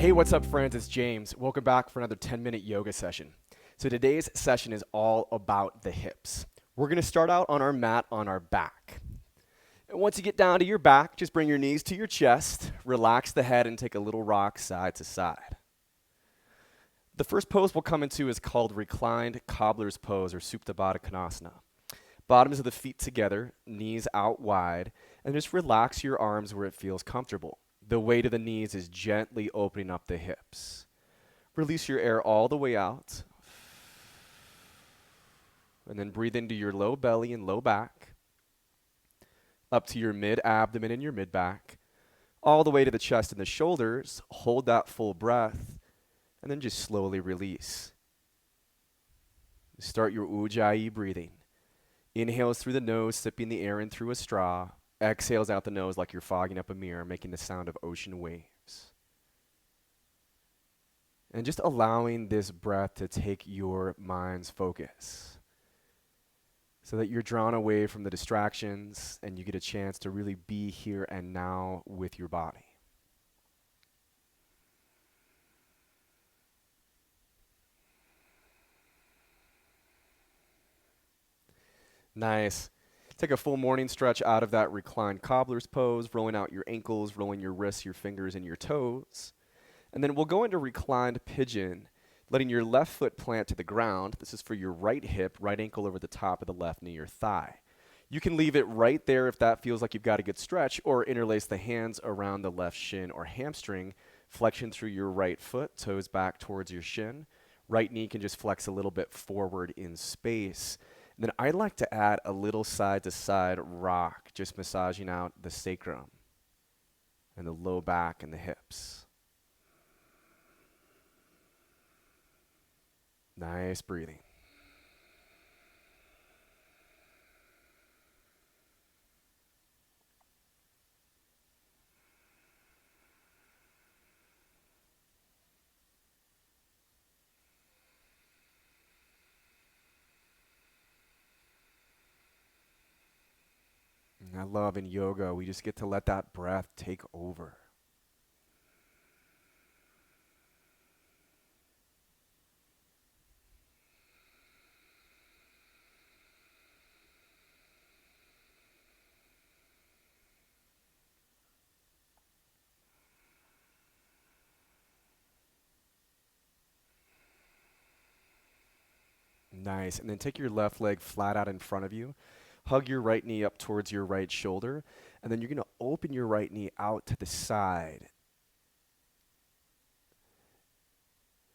Hey, what's up, friends? It's James. Welcome back for another 10-minute yoga session. So today's session is all about the hips. We're going to start out on our mat on our back. And once you get down to your back, just bring your knees to your chest, relax the head, and take a little rock side to side. The first pose we'll come into is called Reclined Cobbler's Pose, or Supta Baddha Konasana. Bottoms of the feet together, knees out wide, and just relax your arms where it feels comfortable. The weight of the knees is gently opening up the hips. Release your air all the way out. And then breathe into your low belly and low back, up to your mid-abdomen and your mid-back, all the way to the chest and the shoulders. Hold that full breath, and then just slowly release. Start your Ujjayi breathing. Inhales through the nose, sipping the air in through a straw. Exhales out the nose like you're fogging up a mirror, making the sound of ocean waves. And just allowing this breath to take your mind's focus so that you're drawn away from the distractions and you get a chance to really be here and now with your body. Nice. Take a full morning stretch out of that reclined cobbler's pose, rolling out your ankles, rolling your wrists, your fingers, and your toes. And then we'll go into reclined pigeon, letting your left foot plant to the ground. This is for your right hip, right ankle over the top of the left knee or thigh. You can leave it right there if that feels like you've got a good stretch, or interlace the hands around the left shin or hamstring, flexion through your right foot, toes back towards your shin. Right knee can just flex a little bit forward in space. And then I like to add a little side-to-side rock, just massaging out the sacrum and the low back and the hips. Nice breathing. And I love in yoga, we just get to let that breath take over. Nice. And then take your left leg flat out in front of you. Hug your right knee up towards your right shoulder. And then you're going to open your right knee out to the side.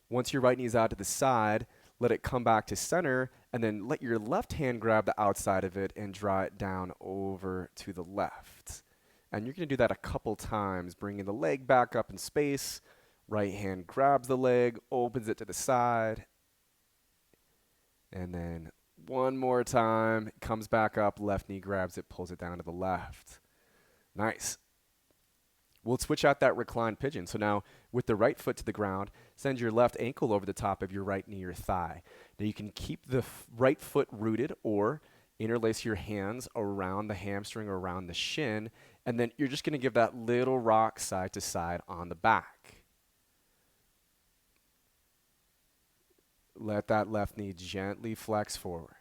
Once your right knee is out to the side, let it come back to center. And then let your left hand grab the outside of it and draw it down over to the left. And you're going to do that a couple times, bringing the leg back up in space. Right hand grabs the leg, opens it to the side. And then one more time, it comes back up, left knee grabs it, pulls it down to the left. Nice. We'll switch out that reclined pigeon. So now with the right foot to the ground, send your left ankle over the top of your right knee or thigh. Now you can keep the right foot rooted or interlace your hands around the hamstring or around the shin, and then you're just going to give that little rock side to side on the back. Let that left knee gently flex forward.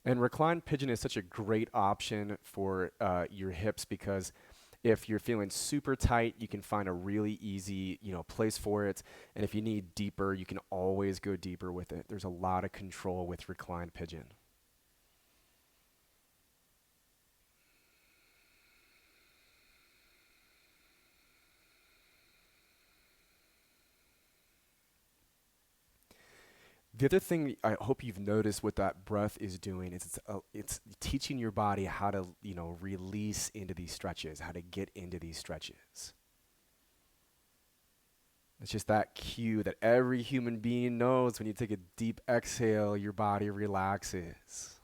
And reclined pigeon is such a great option for your hips because if you're feeling super tight, you can find a really easy, place for it. And if you need deeper, you can always go deeper with it. There's a lot of control with reclined pigeon. The other thing I hope you've noticed what that breath is doing is it's teaching your body how to, release into these stretches, how to get into these stretches. It's just that cue that every human being knows when you take a deep exhale, your body relaxes.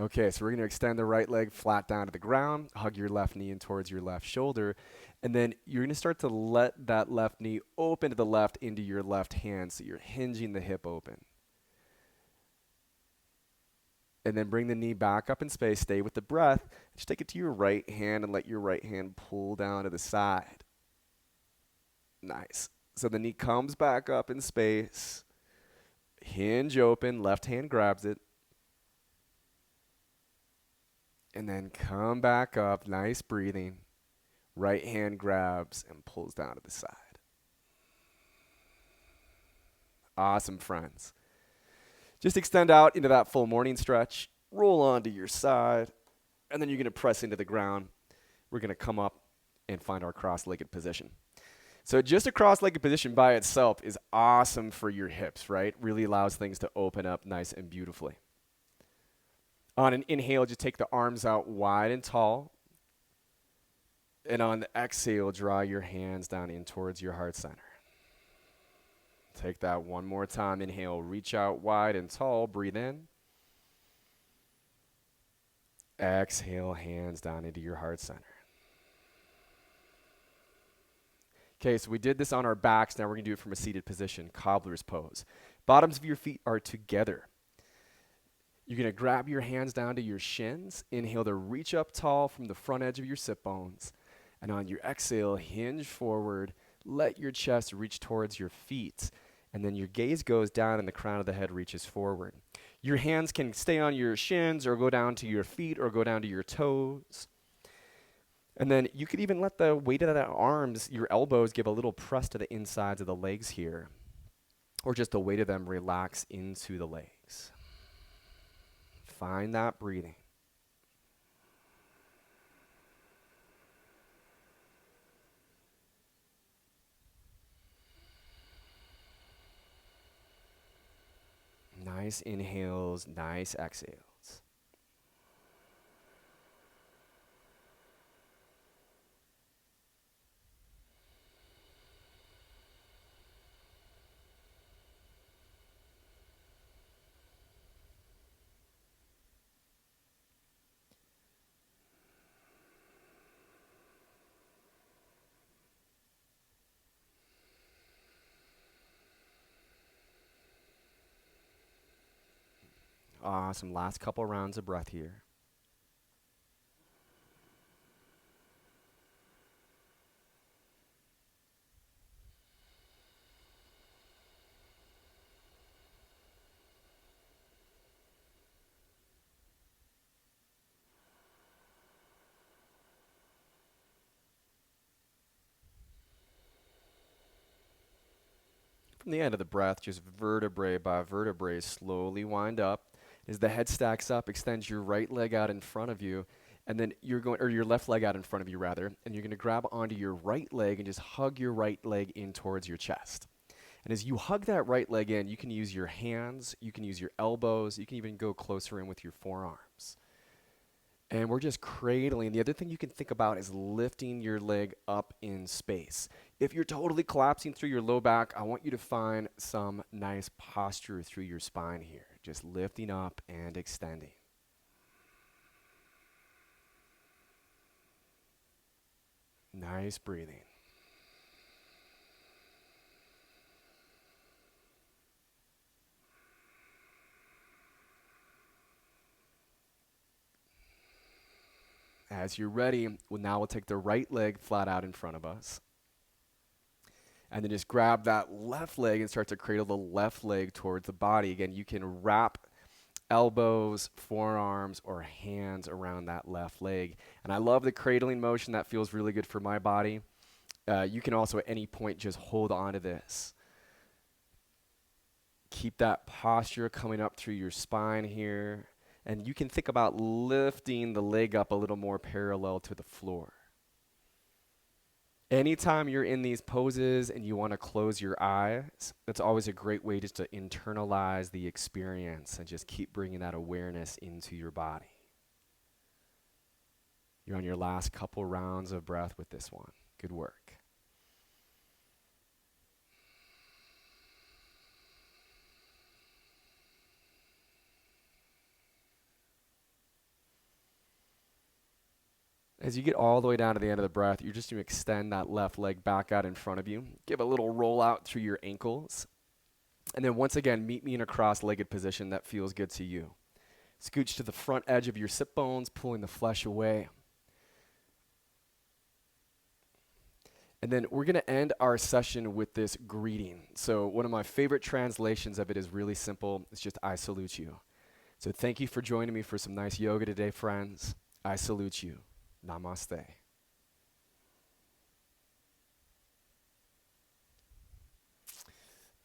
Okay, so we're going to extend the right leg flat down to the ground, hug your left knee in towards your left shoulder, and then you're going to start to let that left knee open to the left into your left hand, so you're hinging the hip open. And then bring the knee back up in space, stay with the breath, just take it to your right hand and let your right hand pull down to the side. Nice. So the knee comes back up in space, hinge open, left hand grabs it, and then come back up, nice breathing. Right hand grabs and pulls down to the side. Awesome, friends. Just extend out into that full morning stretch, roll onto your side, and then you're going to press into the ground. We're going to come up and find our cross-legged position. So just a cross-legged position by itself is awesome for your hips, right? Really allows things to open up nice and beautifully. On an inhale, just take the arms out wide and tall. And on the exhale, draw your hands down in towards your heart center. Take that one more time. Inhale, reach out wide and tall. Breathe in. Exhale, hands down into your heart center. Okay, so we did this on our backs. Now we're going to do it from a seated position, cobbler's pose. Bottoms of your feet are together. You're going to grab your hands down to your shins. Inhale to reach up tall from the front edge of your sit bones. And on your exhale, hinge forward. Let your chest reach towards your feet. And then your gaze goes down and the crown of the head reaches forward. Your hands can stay on your shins or go down to your feet or go down to your toes. And then you could even let the weight of the arms, your elbows, give a little press to the insides of the legs here. Or just the weight of them relax into the legs. Find that breathing. Nice inhales, nice exhales. Awesome. Last couple rounds of breath here. From the end of the breath, just vertebrae by vertebrae, slowly wind up. As the head stacks up, extend your right leg out in front of you, and then you're going, or your left leg out in front of you rather, and you're going to grab onto your right leg and just hug your right leg in towards your chest. And as you hug that right leg in, you can use your hands, you can use your elbows, you can even go closer in with your forearms. And we're just cradling. The other thing you can think about is lifting your leg up in space. If you're totally collapsing through your low back, I want you to find some nice posture through your spine here. Just lifting up and extending. Nice breathing. As you're ready, now we'll take the right leg flat out in front of us. And then just grab that left leg and start to cradle the left leg towards the body. Again, you can wrap elbows, forearms, or hands around that left leg. And I love the cradling motion. That feels really good for my body. You can also at any point just hold on to this. Keep that posture coming up through your spine here. And you can think about lifting the leg up a little more parallel to the floor. Anytime you're in these poses and you want to close your eyes, that's always a great way just to internalize the experience and just keep bringing that awareness into your body. You're on your last couple rounds of breath with this one. Good work. As you get all the way down to the end of the breath, you're just going to extend that left leg back out in front of you. Give a little roll out through your ankles. And then once again, meet me in a cross-legged position that feels good to you. Scooch to the front edge of your sit bones, pulling the flesh away. And then we're going to end our session with this greeting. So one of my favorite translations of it is really simple. It's just, I salute you. So thank you for joining me for some nice yoga today, friends. I salute you. Namaste.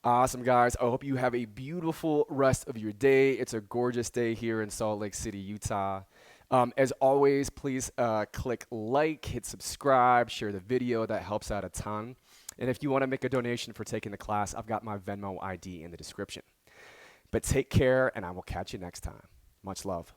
Awesome, guys. I hope you have a beautiful rest of your day. It's a gorgeous day here in Salt Lake City, Utah. As always, please click like, hit subscribe, share the video. That helps out a ton. And if you want to make a donation for taking the class, I've got my Venmo ID in the description. But take care, and I will catch you next time. Much love.